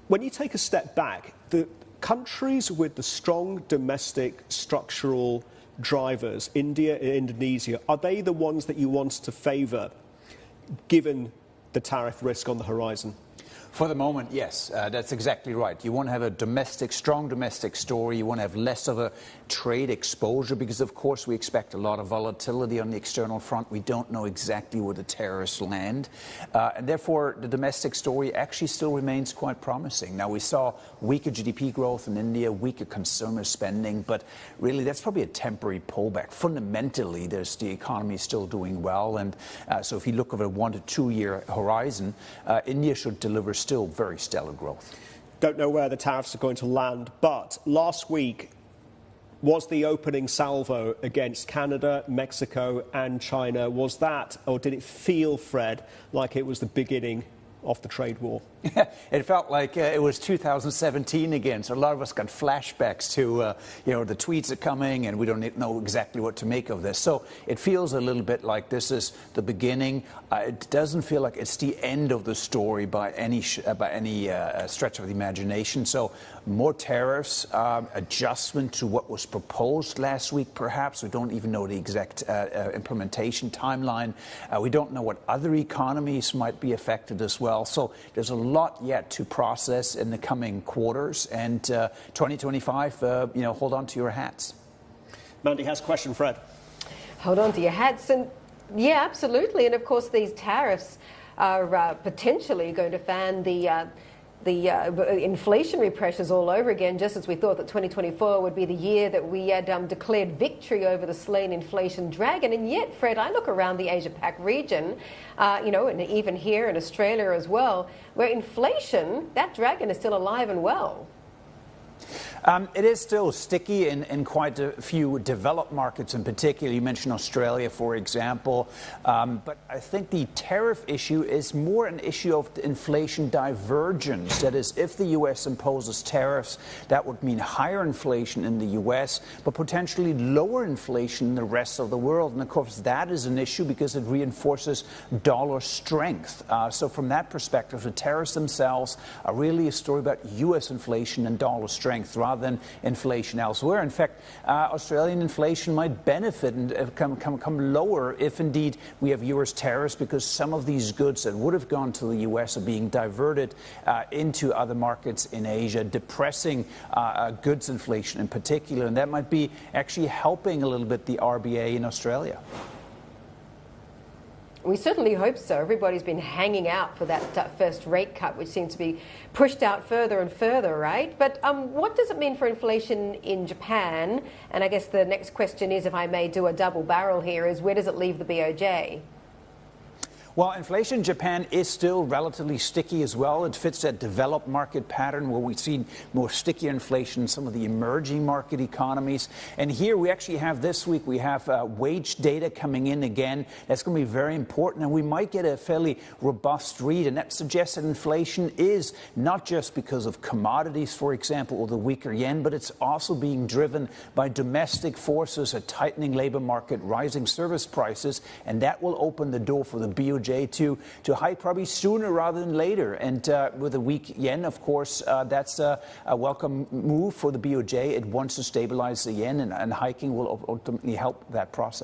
when you take a step back, the countries with the strong domestic structural drivers, India and Indonesia, are they the ones that you want to favour, given the tariff risk on the horizon? For the moment, yes, that's exactly right. You want to have a strong domestic story. You want to have less of a trade exposure because, of course, we expect a lot of volatility on the external front. We don't know exactly where the tariffs land. And therefore, the domestic story actually still remains quite promising. Now, we saw weaker GDP growth in India, weaker consumer spending, but really that's probably a temporary pullback. Fundamentally, the economy is still doing well. And so if you look over a 1 to 2 year horizon, India should deliver still very stellar growth. Don't know where the tariffs are going to land, but last week was the opening salvo against Canada, Mexico and China. Was that, or did it feel, Fred, like it was the beginning of the trade war? It felt like it was 2017 again. So a lot of us got flashbacks to, the tweets are coming and we don't know exactly what to make of this. So it feels a little bit like this is the beginning. It doesn't feel like it's the end of the story by any stretch of the imagination. So more tariffs, adjustment to what was proposed last week, perhaps. We don't even know the exact implementation timeline. We don't know what other economies might be affected as well. So there's a lot yet to process in the coming quarters, and 2025, hold on to your hats. Mandy has a question, Fred. Hold on to your hats, and yeah, absolutely. And of course, these tariffs are potentially going to fan the inflationary pressures all over again, just as we thought that 2024 would be the year that we had declared victory over the slain inflation dragon. And yet, Fred, I look around the Asia-Pac region, and even here in Australia as well, where inflation, that dragon is still alive and well. It is still sticky in quite a few developed markets in particular. You mentioned Australia, for example. But I think the tariff issue is more an issue of inflation divergence. That is, if the U.S. imposes tariffs, that would mean higher inflation in the U.S., but potentially lower inflation in the rest of the world. And of course, that is an issue because it reinforces dollar strength. So from that perspective, the tariffs themselves are really a story about U.S. inflation and dollar strength rather than inflation elsewhere. In fact, Australian inflation might benefit and come lower if indeed we have U.S. tariffs, because some of these goods that would have gone to the U.S. are being diverted into other markets in Asia, depressing goods inflation in particular. And that might be actually helping a little bit the RBA in Australia. We certainly hope so. Everybody's been hanging out for that first rate cut, which seems to be pushed out further and further, right? But what does it mean for inflation in Japan? And I guess the next question is, if I may do a double barrel here, is where does it leave the BOJ? Well, inflation in Japan is still relatively sticky as well. It fits that developed market pattern where we've seen more stickier inflation in some of the emerging market economies. And here we actually have this week, we have wage data coming in again. That's going to be very important, and we might get a fairly robust read. And that suggests that inflation is not just because of commodities, for example, or the weaker yen, but it's also being driven by domestic forces, a tightening labor market, rising service prices, and that will open the door for the BOJ to hike probably sooner rather than later. And with a weak yen, of course, that's a welcome move for the BOJ. It wants to stabilize the yen, and hiking will ultimately help that process.